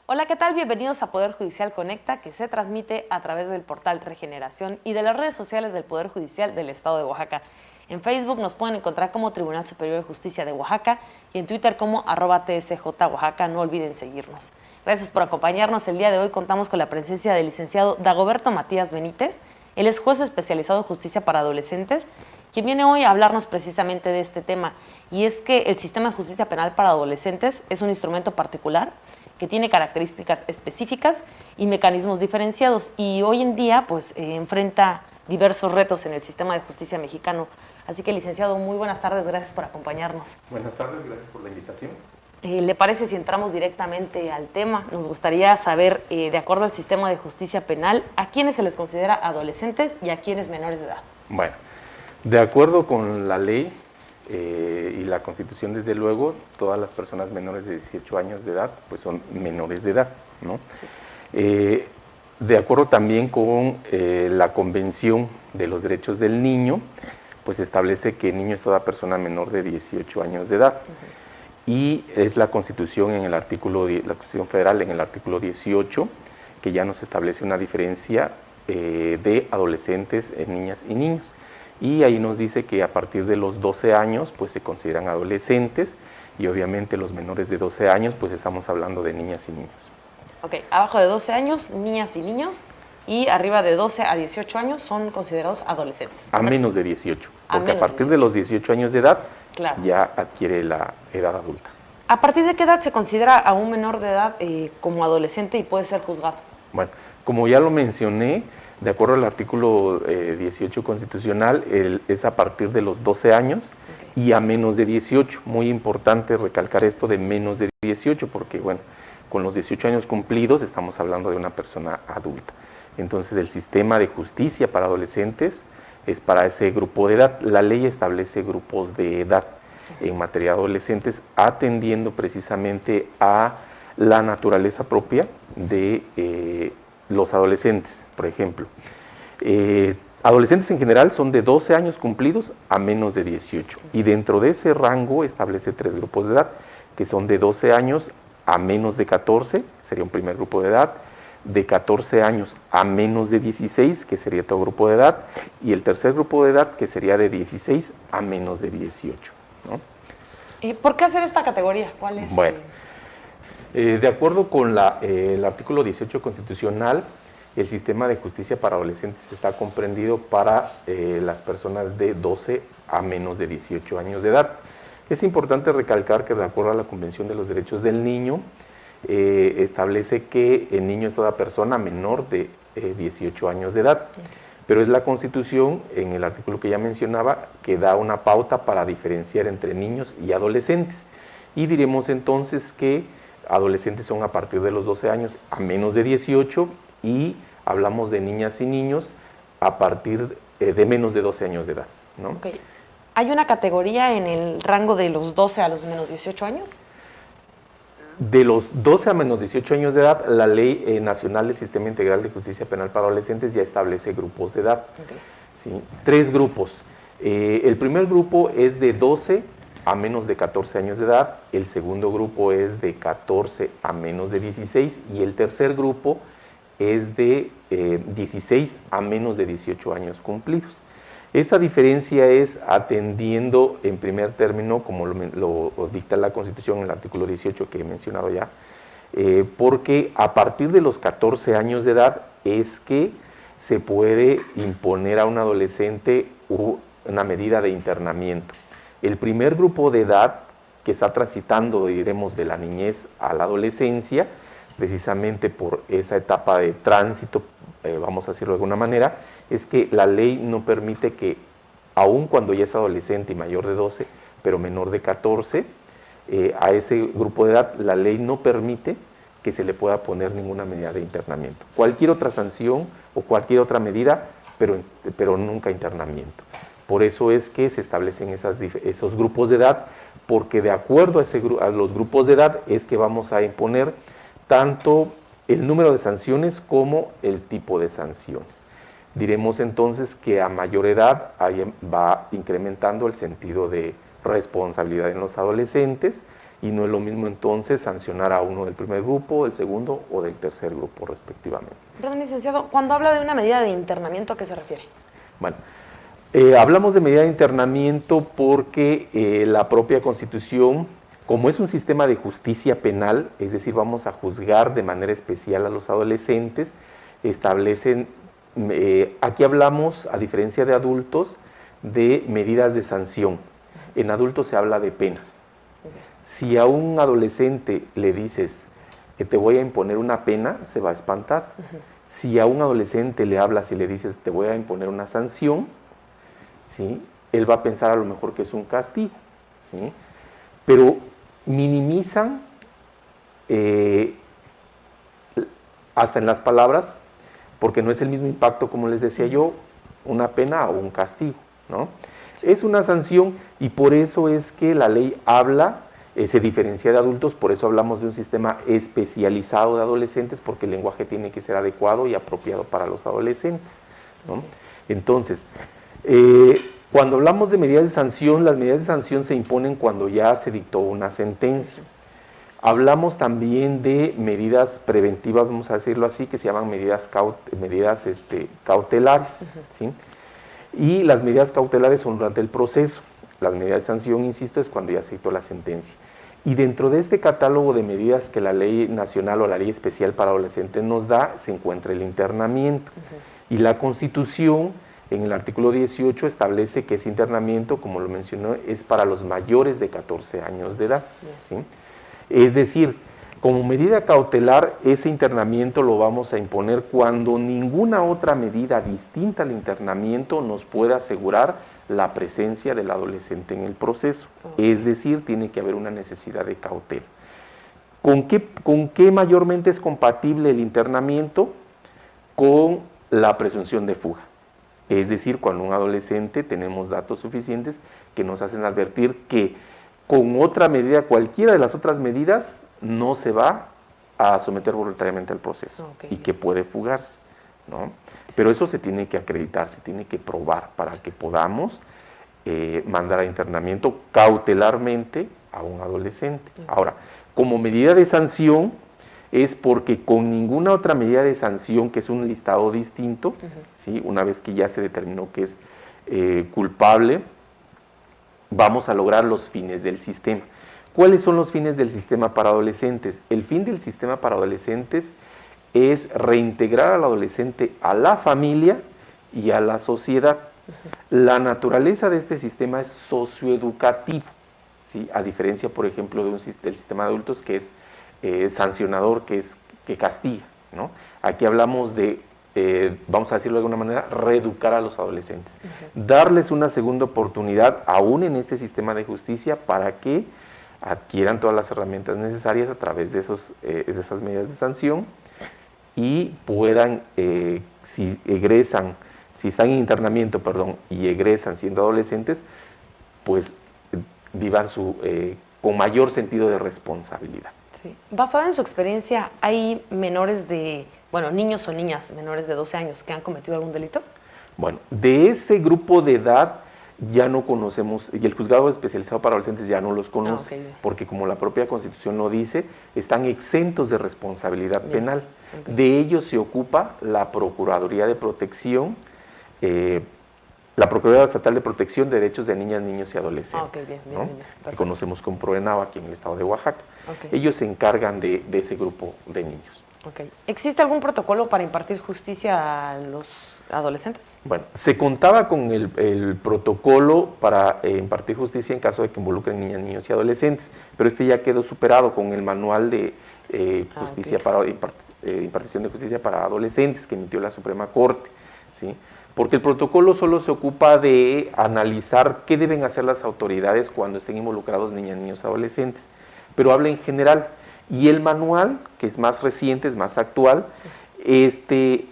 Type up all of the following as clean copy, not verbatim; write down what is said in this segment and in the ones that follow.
Hola, ¿qué tal? Bienvenidos a Poder Judicial Conecta, que se transmite a través del portal Regeneración y de las redes sociales del Poder Judicial del Estado de Oaxaca. En Facebook nos pueden encontrar como Tribunal Superior de Justicia de Oaxaca y en Twitter como @TSJ Oaxaca. No olviden seguirnos. Gracias por acompañarnos. El día de hoy contamos con la presencia del licenciado Dagoberto Matías Benítez. Él es juez especializado en justicia para adolescentes, quien viene hoy a hablarnos precisamente de este tema. Y es que el sistema de justicia penal para adolescentes es un instrumento particular que tiene características específicas y mecanismos diferenciados, y hoy en día enfrenta diversos retos en el sistema de justicia mexicano. Así que, licenciado, muy buenas tardes, gracias por acompañarnos. Buenas tardes, gracias por la invitación. ¿Le parece si entramos directamente al tema? Nos gustaría saber, de acuerdo al sistema de justicia penal, ¿a quiénes se les considera adolescentes y a quiénes menores de edad? Bueno, de acuerdo con la ley y la Constitución, desde luego, todas las personas menores de 18 años de edad pues son menores de edad, ¿no? Sí. De acuerdo también con la Convención de los Derechos del Niño, pues establece que niño es toda persona menor de 18 años de edad. Y es la Constitución en el artículo, la Constitución Federal en el artículo 18, que ya nos establece una diferencia de adolescentes, niñas y niños. Y ahí nos dice que a partir de los 12 años pues se consideran adolescentes, y obviamente los menores de 12 años pues estamos hablando de niñas y niños. Ok, abajo de 12 años, niñas y niños, y arriba de 12 a 18 años son considerados adolescentes. A menos de 18, porque a partir 18. de los 18 años de edad, claro, ya adquiere la edad adulta. ¿A partir de qué edad se considera a un menor de edad como adolescente y puede ser juzgado? Bueno, como ya lo mencioné, de acuerdo al artículo 18 constitucional, es a partir de los 12 años y a menos de 18. Muy importante recalcar esto de menos de 18, porque bueno, con los 18 años cumplidos estamos hablando de una persona adulta. Entonces el sistema de justicia para adolescentes es para ese grupo de edad. La ley establece grupos de edad en materia de adolescentes, atendiendo precisamente a la naturaleza propia de los adolescentes. Por ejemplo, adolescentes en general son de 12 años cumplidos a menos de 18, y dentro de ese rango establece 3 grupos de edad, que son de 12 años a menos de 14, sería un primer grupo de edad, de 14 años a menos de 16, que sería otro grupo de edad, y el tercer grupo de edad, que sería de 16 a menos de 18, ¿no? ¿Por qué hacer esta categoría? ¿Cuál es? Bueno, de acuerdo con el artículo 18 constitucional, el sistema de justicia para adolescentes está comprendido para las personas de 12 a menos de 18 años de edad. Es importante recalcar que, de acuerdo a la Convención de los Derechos del Niño, establece que el niño es toda persona menor de 18 años de edad, pero es la Constitución, en el artículo que ya mencionaba, que da una pauta para diferenciar entre niños y adolescentes, y diremos entonces que adolescentes son a partir de los 12 años a menos de 18, y hablamos de niñas y niños a partir de menos de 12 años de edad, ¿no? Okay. ¿Hay una categoría en el rango de los 12 a los menos 18 años? De los 12 a menos 18 años de edad, la Ley Nacional del Sistema Integral de Justicia Penal para Adolescentes ya establece grupos de edad. Okay. ¿Sí? 3 grupos. El primer grupo es de 12 a menos de 14 años de edad, el segundo grupo es de 14 a menos de 16, y el tercer grupo es de 16 a menos de 18 años cumplidos. Esta diferencia es atendiendo en primer término, como lo dicta la Constitución en el artículo 18 que he mencionado ya, porque a partir de los 14 años de edad es que se puede imponer a un adolescente una medida de internamiento. El primer grupo de edad que está transitando, diremos, de la niñez a la adolescencia, precisamente por esa etapa de tránsito, vamos a decirlo de alguna manera, es que la ley no permite que, aun cuando ya es adolescente y mayor de 12, pero menor de 14, a ese grupo de edad la ley no permite que se le pueda poner ninguna medida de internamiento. Cualquier otra sanción o cualquier otra medida, pero nunca internamiento. Por eso es que se establecen esos grupos de edad, porque de acuerdo a los grupos de edad es que vamos a imponer tanto el número de sanciones como el tipo de sanciones. Diremos entonces que a mayor edad va incrementando el sentido de responsabilidad en los adolescentes, y no es lo mismo entonces sancionar a uno del primer grupo, del segundo o del tercer grupo respectivamente. Perdón, licenciado, cuando habla de una medida de internamiento, ¿a qué se refiere? Bueno, hablamos de medida de internamiento porque la propia Constitución, como es un sistema de justicia penal, es decir, vamos a juzgar de manera especial a los adolescentes, establecen, aquí hablamos, a diferencia de adultos, de medidas de sanción. En adultos se habla de penas. Si a un adolescente le dices que te voy a imponer una pena, se va a espantar. Si a un adolescente le hablas y le dices te voy a imponer una sanción, ¿sí?, él va a pensar a lo mejor que es un castigo, ¿sí? Pero minimizan hasta en las palabras, porque no es el mismo impacto, como les decía yo, una pena o un castigo, ¿no? Sí. Es una sanción y por eso es que la ley habla, se diferencia de adultos, por eso hablamos de un sistema especializado de adolescentes, porque el lenguaje tiene que ser adecuado y apropiado para los adolescentes, ¿no? Entonces, cuando hablamos de medidas de sanción, las medidas de sanción se imponen cuando ya se dictó una sentencia. Hablamos también de medidas preventivas, vamos a decirlo así, que se llaman medidas cautelares, ¿sí? Y las medidas cautelares son durante el proceso. Las medidas de sanción, insisto, es cuando ya se dictó la sentencia. Y dentro de este catálogo de medidas que la ley nacional o la ley especial para adolescentes nos da, se encuentra el internamiento. Y la Constitución, en el artículo 18, establece que ese internamiento, como lo mencionó, es para los mayores de 14 años de edad, ¿sí? Es decir, como medida cautelar, ese internamiento lo vamos a imponer cuando ninguna otra medida distinta al internamiento nos pueda asegurar la presencia del adolescente en el proceso. Es decir, tiene que haber una necesidad de cautela. ¿Con qué mayormente es compatible el internamiento? Con la presunción de fuga. Es decir, cuando un adolescente tenemos datos suficientes que nos hacen advertir que con otra medida, cualquiera de las otras medidas, no se va a someter voluntariamente al proceso y que puede fugarse, ¿no? Sí. Pero eso se tiene que acreditar, se tiene que probar para que podamos mandar a internamiento cautelarmente a un adolescente. Ahora, como medida de sanción, es porque con ninguna otra medida de sanción, que es un listado distinto, ¿sí?, una vez que ya se determinó que es culpable, vamos a lograr los fines del sistema. ¿Cuáles son los fines del sistema para adolescentes? El fin del sistema para adolescentes es reintegrar al adolescente a la familia y a la sociedad. La naturaleza de este sistema es socioeducativo, ¿sí?, a diferencia, por ejemplo, del sistema de adultos, que es sancionador, que castiga, ¿no? Aquí hablamos de, vamos a decirlo de alguna manera, reeducar a los adolescentes, darles una segunda oportunidad aún en este sistema de justicia para que adquieran todas las herramientas necesarias a través de esas medidas de sanción y puedan, si están en internamiento, y egresan siendo adolescentes, pues vivan con mayor sentido de responsabilidad. Sí. Basada en su experiencia, ¿hay niños o niñas menores de 12 años que han cometido algún delito? Bueno, de ese grupo de edad ya no conocemos, y el juzgado especializado para adolescentes ya no los conoce, porque como la propia Constitución lo dice, están exentos de responsabilidad penal. De ellos se ocupa la Procuraduría de Protección, la Procuraduría Estatal de Protección de Derechos de Niñas, Niños y Adolescentes, ¿no?, que conocemos como PRODENAO aquí en el estado de Oaxaca. Ellos se encargan de ese grupo de niños. ¿Existe algún protocolo para impartir justicia a los adolescentes? Bueno, se contaba con el protocolo para impartir justicia en caso de que involucren niñas, niños y adolescentes, pero este ya quedó superado con el manual de justicia para impartición de justicia para adolescentes que emitió la Suprema Corte, ¿sí? Porque el protocolo solo se ocupa de analizar qué deben hacer las autoridades cuando estén involucrados niñas, niños, adolescentes, pero habla en general. Y el manual, que es más reciente, es más actual, este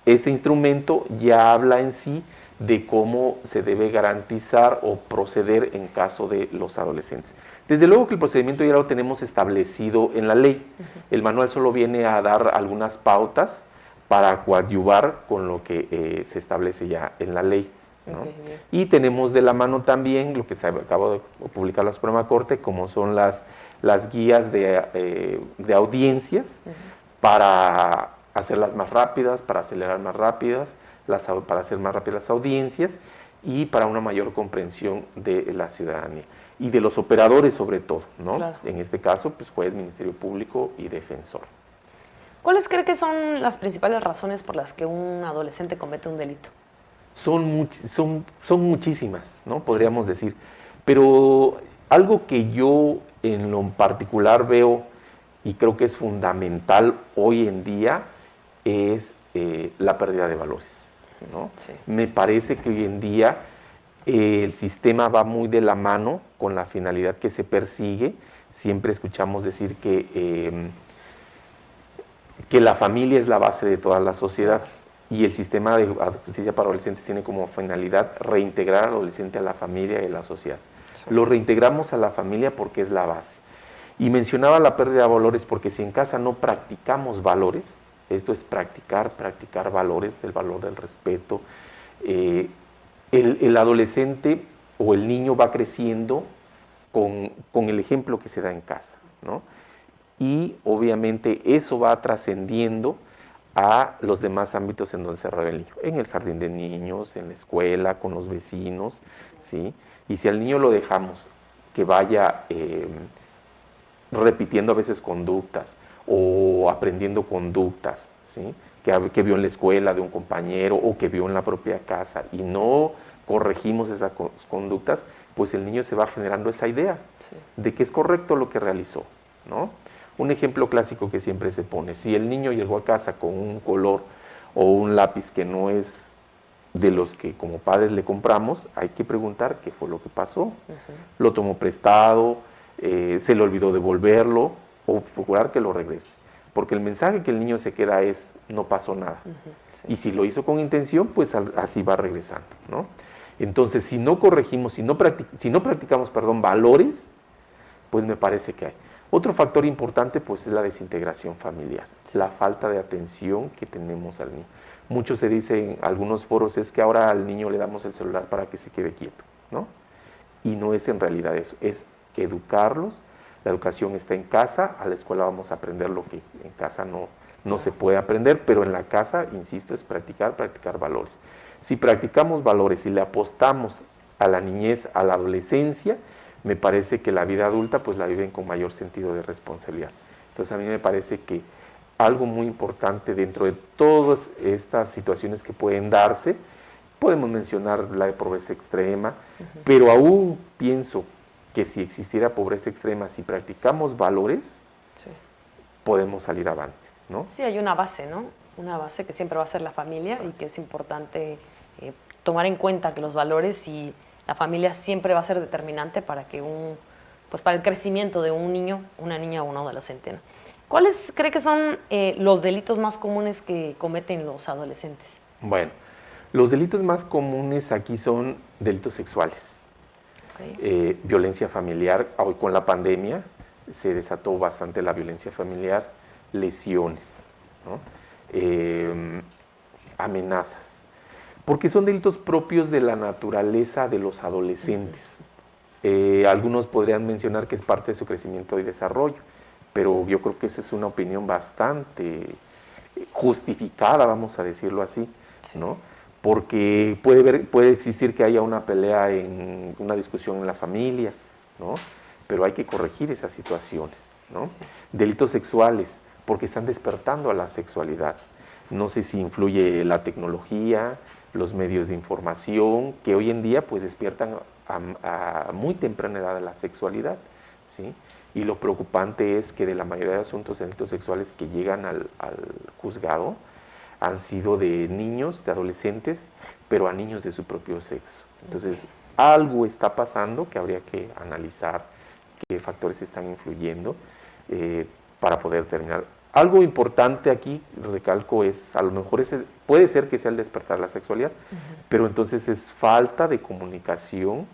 instrumento ya habla en sí de cómo se debe garantizar o proceder en caso de los adolescentes. Desde luego que el procedimiento ya lo tenemos establecido en la ley. El manual solo viene a dar algunas pautas para coadyuvar con lo que se establece ya en la ley, ¿no? Okay, bien. Y tenemos de la mano también lo que se acabó de publicar la Suprema Corte, como son las guías de audiencias para hacerlas más rápidas, para acelerar más rápidas, para hacer más rápidas las audiencias y para una mayor comprensión de la ciudadanía y de los operadores sobre todo, ¿no? Claro. En este caso, pues juez, Ministerio Público y defensor. ¿Cuáles cree que son las principales razones por las que un adolescente comete un delito? Son muchísimas, ¿no? Podríamos decir. Pero algo que yo en lo particular veo y creo que es fundamental hoy en día es la pérdida de valores, ¿no? Sí. Me parece que hoy en día el sistema va muy de la mano con la finalidad que se persigue. Siempre escuchamos decir que la familia es la base de toda la sociedad y el sistema de justicia para adolescentes tiene como finalidad reintegrar al adolescente a la familia y a la sociedad. Sí. Lo reintegramos a la familia porque es la base. Y mencionaba la pérdida de valores porque si en casa no practicamos valores, esto es practicar valores, el valor del respeto, el adolescente o el niño va creciendo con el ejemplo que se da en casa, ¿no? Y obviamente eso va trascendiendo a los demás ámbitos en donde se revela el niño, en el jardín de niños, en la escuela, con los vecinos, ¿sí? Y si al niño lo dejamos que vaya repitiendo a veces conductas o aprendiendo conductas, ¿sí? Que vio en la escuela de un compañero o que vio en la propia casa y no corregimos esas conductas, pues el niño se va generando esa idea de que es correcto lo que realizó, ¿no? Un ejemplo clásico que siempre se pone, si el niño llegó a casa con un color o un lápiz que no es de los que como padres le compramos, hay que preguntar qué fue lo que pasó. Lo tomó prestado, se le olvidó devolverlo o procurar que lo regrese. Porque el mensaje que el niño se queda es, no pasó nada. Y si lo hizo con intención, pues así va regresando, ¿no? Entonces, si no corregimos, si no practicamos, valores, pues me parece que hay. Otro factor importante pues es la desintegración familiar, la falta de atención que tenemos al niño. Mucho se dice en algunos foros es que ahora al niño le damos el celular para que se quede quieto, ¿no? Y no es en realidad eso, es educarlos. La educación está en casa, a la escuela vamos a aprender lo que en casa no se puede aprender, pero en la casa, insisto, es practicar valores. Si practicamos valores y le apostamos a la niñez, a la adolescencia, me parece que la vida adulta pues la viven con mayor sentido de responsabilidad. Entonces a mí me parece que algo muy importante dentro de todas estas situaciones que pueden darse, podemos mencionar la de pobreza extrema, pero aún pienso que si existiera pobreza extrema, si practicamos valores, podemos salir avante, ¿no? Sí, hay una base, ¿no? Una base que siempre va a ser la familia y que es importante tomar en cuenta que los valores y la familia siempre va a ser determinante para que para el crecimiento de un niño, una niña o un adolescente, ¿no? ¿Cuáles cree que son los delitos más comunes que cometen los adolescentes? Bueno, los delitos más comunes aquí son delitos sexuales, violencia familiar. Hoy con la pandemia se desató bastante la violencia familiar, lesiones, ¿no? Amenazas. Porque son delitos propios de la naturaleza de los adolescentes. Algunos podrían mencionar que es parte de su crecimiento y desarrollo, pero yo creo que esa es una opinión bastante justificada, vamos a decirlo así, ¿no? Porque puede existir que haya una pelea, una discusión en la familia, ¿no? Pero hay que corregir esas situaciones, ¿no? Delitos sexuales, porque están despertando a la sexualidad. No sé si influye la tecnología, los medios de información, que hoy en día pues despiertan a muy temprana edad a la sexualidad, ¿sí? Y lo preocupante es que de la mayoría de asuntos de delitos sexuales que llegan al juzgado han sido de niños, de adolescentes, pero a niños de su propio sexo. Entonces, algo está pasando que habría que analizar qué factores están influyendo para poder terminar. Algo importante aquí, recalco, es, a lo mejor puede ser que sea el despertar la sexualidad, pero entonces es falta de comunicación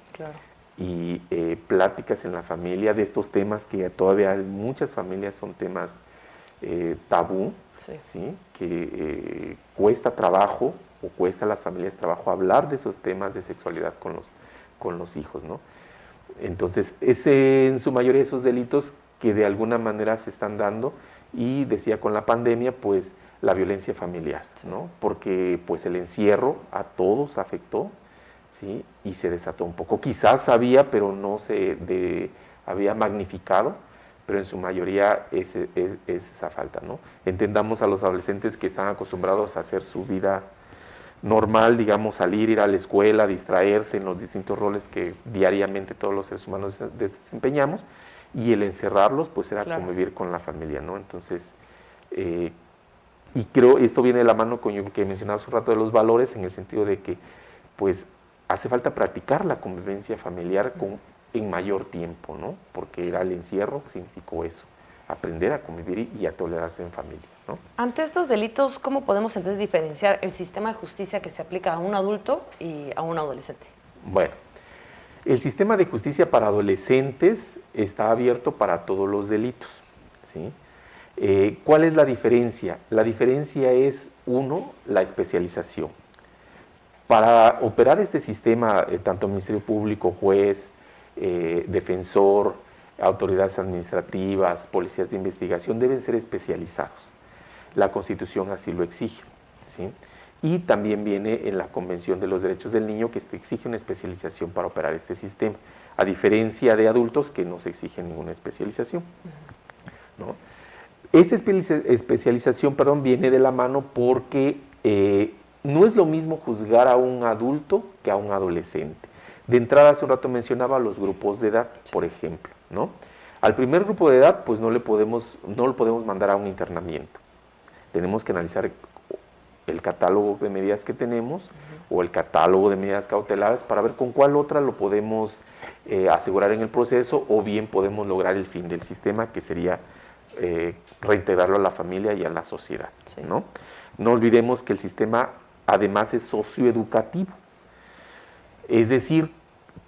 y pláticas en la familia de estos temas que todavía en muchas familias son temas tabú, ¿sí? Que cuesta trabajo o cuesta a las familias trabajo hablar de esos temas de sexualidad con los hijos, ¿no? Entonces, en su mayoría esos delitos que de alguna manera se están dando, y decía con la pandemia, pues la violencia familiar, ¿no? Porque pues el encierro a todos afectó, ¿sí? Y se desató un poco. Quizás había, pero no había magnificado, pero en su mayoría es esa falta, ¿no? Entendamos a los adolescentes que están acostumbrados a hacer su vida normal, digamos, salir, ir a la escuela, distraerse en los distintos roles que diariamente todos los seres humanos desempeñamos, y el encerrarlos, pues era convivir con la familia, ¿no? Entonces, y creo, esto viene de la mano con lo que mencionaba hace un rato de los valores, en el sentido de que, pues, hace falta practicar la convivencia familiar en mayor tiempo, ¿no? Porque era el encierro, significó eso, aprender a convivir y a tolerarse en familia, ¿no? Ante estos delitos, ¿cómo podemos entonces diferenciar el sistema de justicia que se aplica a un adulto y a un adolescente? Bueno, el sistema de justicia para adolescentes está abierto para todos los delitos, ¿sí? ¿Cuál es la diferencia? La diferencia es, uno, la especialización. Para operar este sistema, tanto Ministerio Público, juez, defensor, autoridades administrativas, policías de investigación, deben ser especializados. La Constitución así lo exige, ¿sí? Y también viene en la Convención de los Derechos del Niño, que exige una especialización para operar este sistema, a diferencia de adultos que no se exige ninguna especialización, ¿no? Esta especialización, viene de la mano porque no es lo mismo juzgar a un adulto que a un adolescente. De entrada, hace un rato mencionaba los grupos de edad, por ejemplo, ¿no? Al primer grupo de edad, pues no lo podemos mandar a un internamiento. Tenemos que analizar el catálogo de medidas que tenemos o el catálogo de medidas cautelares para ver con cuál otra lo podemos asegurar en el proceso, o bien podemos lograr el fin del sistema, que sería reintegrarlo a la familia y a la sociedad, ¿no? No olvidemos que el sistema además es socioeducativo. Es decir,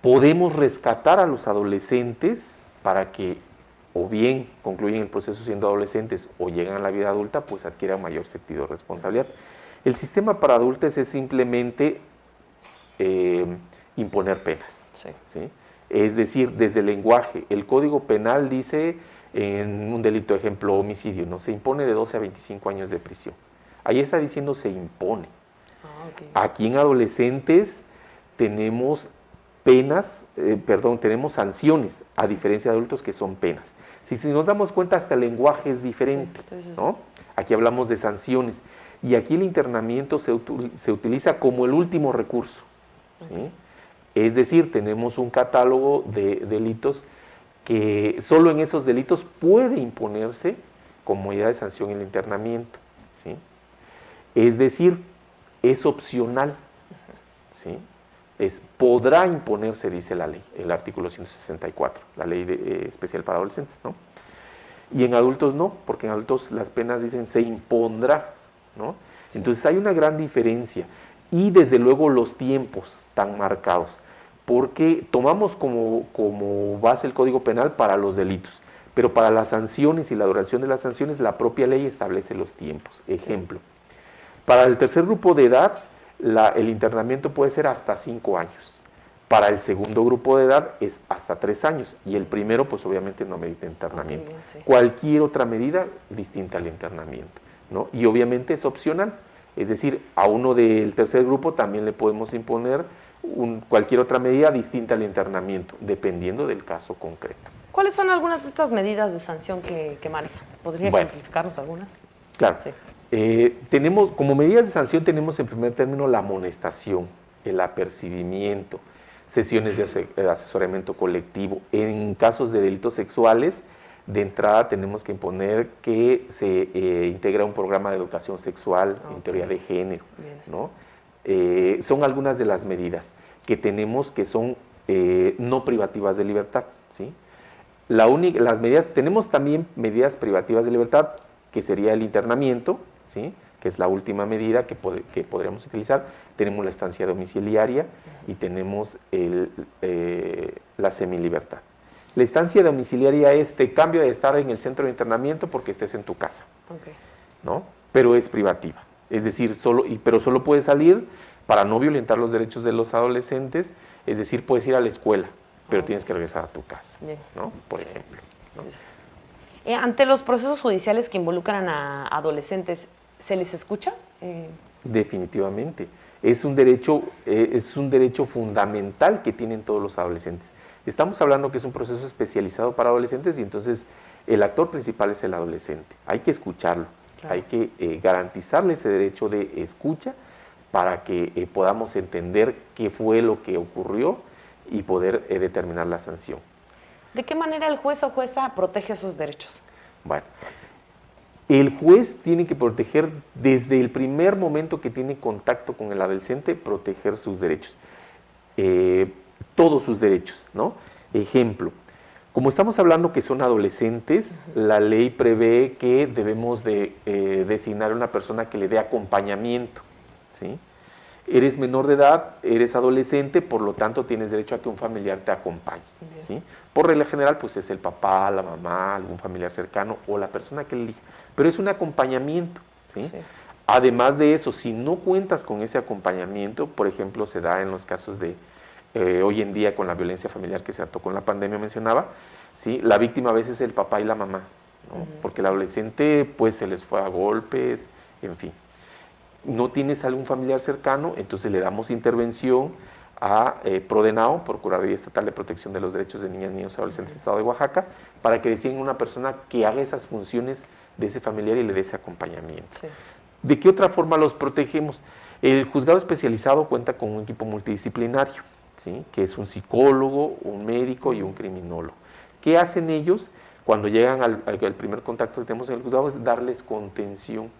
podemos rescatar a los adolescentes para que o bien concluyen el proceso siendo adolescentes o llegan a la vida adulta, pues adquieran mayor sentido de responsabilidad. El sistema para adultos es simplemente imponer penas, ¿sí? Es decir, desde el lenguaje, el Código Penal dice en un delito, ejemplo, homicidio, ¿no? Se impone de 12 a 25 años de prisión. Ahí está diciendo se impone. Aquí en adolescentes tenemos tenemos sanciones, a diferencia de adultos que son penas. Si nos damos cuenta, hasta el lenguaje es diferente, ¿no? Aquí hablamos de sanciones, y aquí el internamiento se utiliza como el último recurso, ¿sí? Es decir, tenemos un catálogo de delitos que solo en esos delitos puede imponerse como medida de sanción el internamiento, ¿sí? Es decir, es opcional, ¿sí? Podrá imponerse, dice la ley, el artículo 164, la ley especial para adolescentes, ¿no? Y en adultos no, porque en adultos las penas dicen se impondrá, ¿no? Sí. Entonces hay una gran diferencia, y desde luego los tiempos tan marcados, porque tomamos como base el Código Penal para los delitos, pero para las sanciones y la duración de las sanciones, la propia ley establece los tiempos. Ejemplo, para el tercer grupo de edad, el internamiento puede ser hasta 5 años. Para el segundo grupo de edad es hasta 3 años. Y el primero, pues obviamente no medita internamiento. Sí. Cualquier otra medida distinta al internamiento, ¿no? Y obviamente es opcional. Es decir, a uno del tercer grupo también le podemos imponer cualquier otra medida distinta al internamiento, dependiendo del caso concreto. ¿Cuáles son algunas de estas medidas de sanción que manejan? ¿Podría ejemplificarnos algunas? Claro. Sí. Tenemos, como medidas de sanción, tenemos en primer término la amonestación, el apercibimiento, sesiones de asesoramiento colectivo. En casos de delitos sexuales, de entrada tenemos que imponer que se integra un programa de educación sexual en teoría de género, ¿no? Son algunas de las medidas que tenemos que son no privativas de libertad, ¿sí? Tenemos también medidas privativas de libertad, que sería el internamiento, ¿sí? Que es la última medida que podríamos utilizar. Tenemos la estancia domiciliaria y tenemos la semilibertad. La estancia domiciliaria te cambio de estar en el centro de internamiento porque estés en tu casa, ¿no? Pero es privativa, Es decir, pero solo puedes salir para no violentar los derechos de los adolescentes, es decir, puedes ir a la escuela, pero tienes que regresar a tu casa, ¿no? Por ejemplo, ¿no? Ante los procesos judiciales que involucran a adolescentes, ¿se les escucha? Definitivamente. Es un derecho fundamental que tienen todos los adolescentes. Estamos hablando que es un proceso especializado para adolescentes y entonces el actor principal es el adolescente. Hay que escucharlo, claro. Hay que garantizarle ese derecho de escucha para que podamos entender qué fue lo que ocurrió y poder determinar la sanción. ¿De qué manera el juez o jueza protege sus derechos? Bueno, el juez tiene que proteger desde el primer momento que tiene contacto con el adolescente, proteger sus derechos, todos sus derechos, ¿no? Ejemplo, como estamos hablando que son adolescentes, la ley prevé que debemos de designar a una persona que le dé acompañamiento, ¿sí? Eres menor de edad, eres adolescente, por lo tanto tienes derecho a que un familiar te acompañe, ¿sí? Por regla general, pues es el papá, la mamá, algún familiar cercano o la persona que elija, pero es un acompañamiento, ¿sí? Además de eso, si no cuentas con ese acompañamiento, por ejemplo, se da en los casos de hoy en día con la violencia familiar que se trató con la pandemia, mencionaba, ¿sí? La víctima a veces es el papá y la mamá, ¿no? Porque el adolescente pues se les fue a golpes, en fin. No tienes algún familiar cercano, entonces le damos intervención a PRODENAO, Procuraduría Estatal de Protección de los Derechos de Niñas, Niños y Adolescentes del Estado de Oaxaca, para que designen una persona que haga esas funciones de ese familiar y le dé ese acompañamiento. Sí. ¿De qué otra forma los protegemos? El juzgado especializado cuenta con un equipo multidisciplinario, ¿sí? Que es un psicólogo, un médico y un criminólogo. ¿Qué hacen ellos? Cuando llegan al primer contacto que tenemos en el juzgado es darles contención,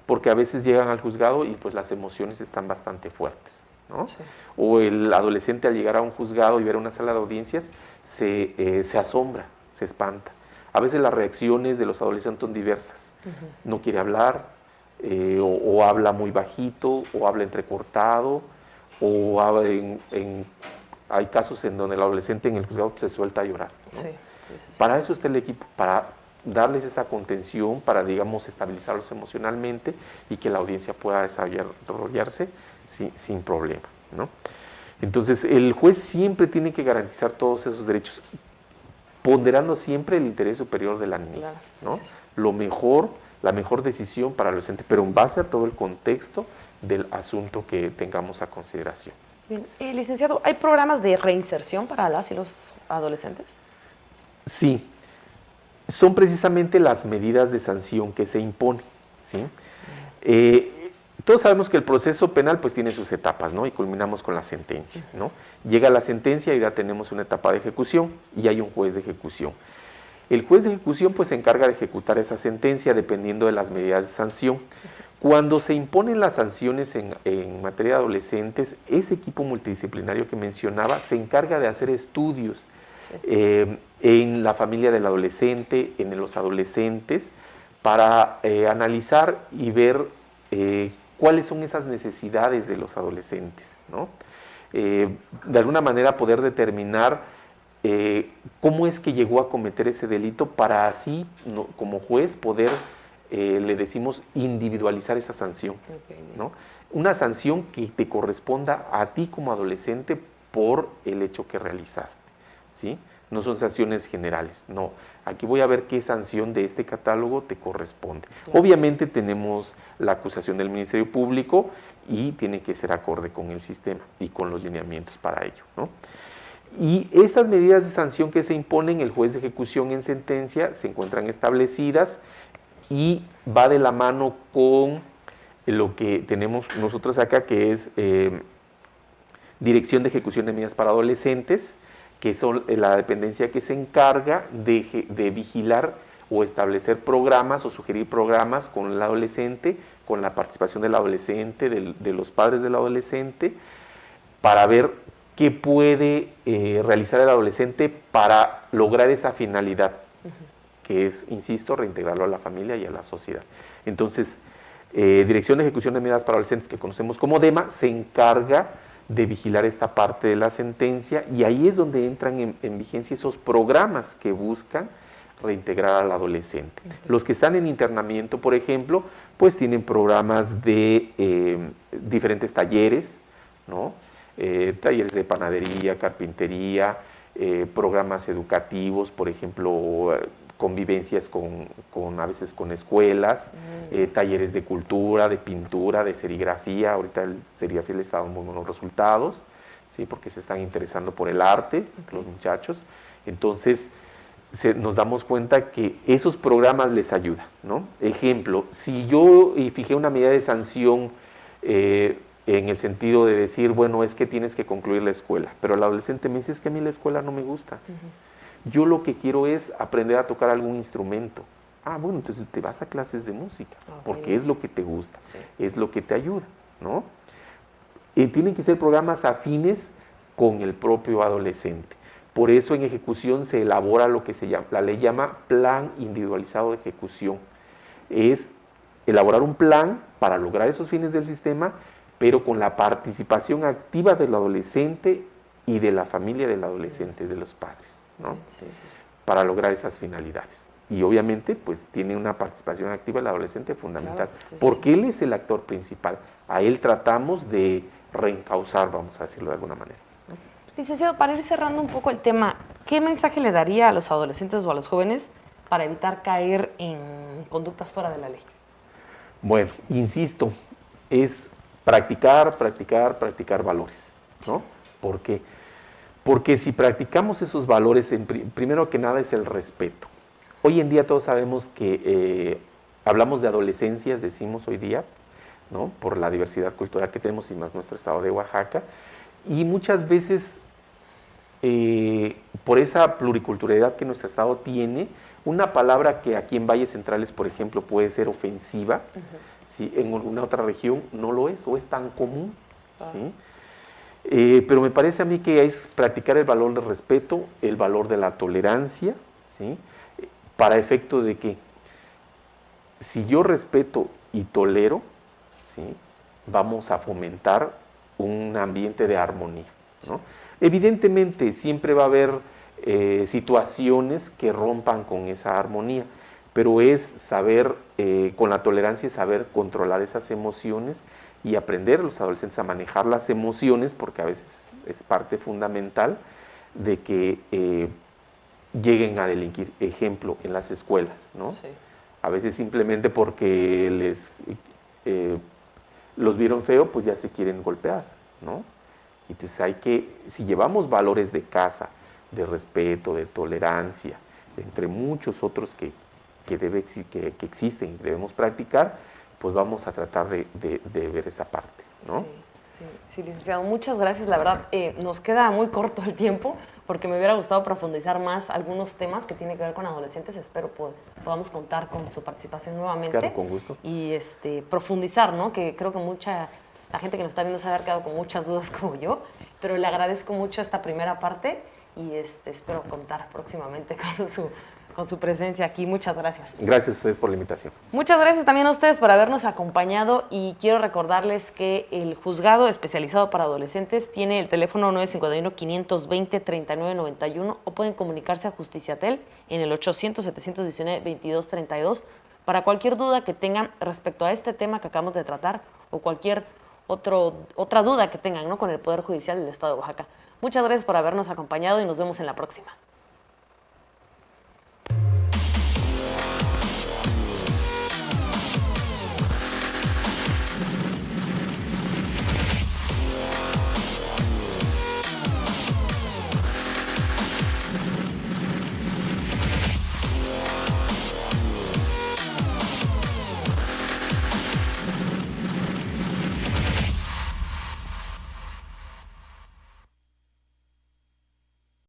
porque a veces llegan al juzgado y pues las emociones están bastante fuertes, ¿no? Sí. O el adolescente al llegar a un juzgado y ver una sala de audiencias se asombra, se espanta. A veces las reacciones de los adolescentes son diversas. No quiere hablar, o habla muy bajito, o habla entrecortado, o habla hay casos en donde el adolescente en el juzgado se suelta a llorar, ¿no? Sí. Para eso está el equipo, para darles esa contención, para, digamos, estabilizarlos emocionalmente y que la audiencia pueda desarrollarse sin problema, ¿no? Entonces, el juez siempre tiene que garantizar todos esos derechos, ponderando siempre el interés superior de la niñez, claro, ¿no? La mejor decisión para el adolescente, pero en base a todo el contexto del asunto que tengamos a consideración. Bien, licenciado, ¿hay programas de reinserción para las y los adolescentes? Sí, son precisamente las medidas de sanción que se imponen, ¿sí? Todos sabemos que el proceso penal pues tiene sus etapas, ¿no? Y culminamos con la sentencia, ¿no? Llega la sentencia y ya tenemos una etapa de ejecución y hay un juez de ejecución. El juez de ejecución pues se encarga de ejecutar esa sentencia dependiendo de las medidas de sanción. Cuando se imponen las sanciones en materia de adolescentes, ese equipo multidisciplinario que mencionaba se encarga de hacer estudios en la familia del adolescente, en los adolescentes, para analizar y ver cuáles son esas necesidades de los adolescentes, ¿no? De alguna manera poder determinar cómo es que llegó a cometer ese delito para así, como juez, poder, le decimos, individualizar esa sanción, ¿no? Una sanción que te corresponda a ti como adolescente por el hecho que realizaste, ¿sí? No son sanciones generales, no. Aquí voy a ver qué sanción de este catálogo te corresponde. Claro. Obviamente tenemos la acusación del Ministerio Público y tiene que ser acorde con el sistema y con los lineamientos para ello, ¿no? Y estas medidas de sanción que se imponen, el juez de ejecución en sentencia, se encuentran establecidas y va de la mano con lo que tenemos nosotros acá, que es Dirección de Ejecución de Medidas para Adolescentes, que son la dependencia que se encarga de vigilar o establecer programas o sugerir programas con el adolescente, con la participación del adolescente, de los padres del adolescente, para ver qué puede realizar el adolescente para lograr esa finalidad, que es, insisto, reintegrarlo a la familia y a la sociedad. Entonces, Dirección de Ejecución de Medidas para Adolescentes, que conocemos como DEMA, se encarga de vigilar esta parte de la sentencia y ahí es donde entran en vigencia esos programas que buscan reintegrar al adolescente. Los que están en internamiento, por ejemplo, pues tienen programas de diferentes talleres, ¿no? Talleres de panadería, carpintería, programas educativos, por ejemplo, convivencias a veces con escuelas, talleres de cultura, de pintura, de serigrafía. Ahorita el serigrafía le está dando muy buenos resultados, ¿sí? Porque se están interesando por el arte, los muchachos. Entonces, nos damos cuenta que esos programas les ayudan, ¿no? Ejemplo, si yo fijé una medida de sanción en el sentido de decir, bueno, es que tienes que concluir la escuela, pero el adolescente me dice, es que a mí la escuela no me gusta. Yo lo que quiero es aprender a tocar algún instrumento. Ah, bueno, entonces te vas a clases de música, porque es lo que te gusta, es lo que te ayuda, ¿no? Tienen que ser programas afines con el propio adolescente. Por eso en ejecución se elabora lo que la ley llama plan individualizado de ejecución. Es elaborar un plan para lograr esos fines del sistema, pero con la participación activa del adolescente y de la familia del adolescente, de los padres, ¿no? Para lograr esas finalidades. Y obviamente, pues tiene una participación activa el adolescente fundamental, porque él es el actor principal. A él tratamos de reencauzar, vamos a decirlo de alguna manera. Licenciado, para ir cerrando un poco el tema, ¿qué mensaje le daría a los adolescentes o a los jóvenes para evitar caer en conductas fuera de la ley? Bueno, insisto, es practicar valores, ¿no? ¿Por qué? Porque si practicamos esos valores, primero que nada es el respeto. Hoy en día todos sabemos que hablamos de adolescencias, decimos hoy día, ¿no? Por la diversidad cultural que tenemos y más nuestro estado de Oaxaca, y muchas veces por esa pluriculturalidad que nuestro estado tiene, una palabra que aquí en Valles Centrales, por ejemplo, puede ser ofensiva, ¿sí? En alguna otra región no lo es, o es tan común, ¿sí? Pero me parece a mí que es practicar el valor del respeto, el valor de la tolerancia, ¿sí? Para efecto de que si yo respeto y tolero, ¿sí? Vamos a fomentar un ambiente de armonía, ¿no? Evidentemente siempre va a haber situaciones que rompan con esa armonía, pero es saber, con la tolerancia, saber controlar esas emociones y aprender a los adolescentes a manejar las emociones, porque a veces es parte fundamental de que lleguen a delinquir. Ejemplo, en las escuelas, ¿no? A veces simplemente porque los vieron feo, pues ya se quieren golpear, ¿no? Entonces si llevamos valores de casa, de respeto, de tolerancia, entre muchos otros que existen y debemos practicar, pues vamos a tratar de ver esa parte, ¿no? Sí, licenciado, muchas gracias. La verdad, nos queda muy corto el tiempo, porque me hubiera gustado profundizar más algunos temas que tienen que ver con adolescentes. Espero podamos contar con su participación nuevamente. Claro, con gusto. Y profundizar, ¿no? Que creo que la gente que nos está viendo se ha quedado con muchas dudas como yo, pero le agradezco mucho esta primera parte y espero contar próximamente con su presencia aquí. Muchas gracias. Gracias a ustedes por la invitación. Muchas gracias también a ustedes por habernos acompañado, y quiero recordarles que el Juzgado Especializado para Adolescentes tiene el teléfono 951-520-3991 o pueden comunicarse a Justiciatel en el 800-719-2232 para cualquier duda que tengan respecto a este tema que acabamos de tratar o cualquier otra duda que tengan, ¿no? Con el Poder Judicial del Estado de Oaxaca. Muchas gracias por habernos acompañado y nos vemos en la próxima.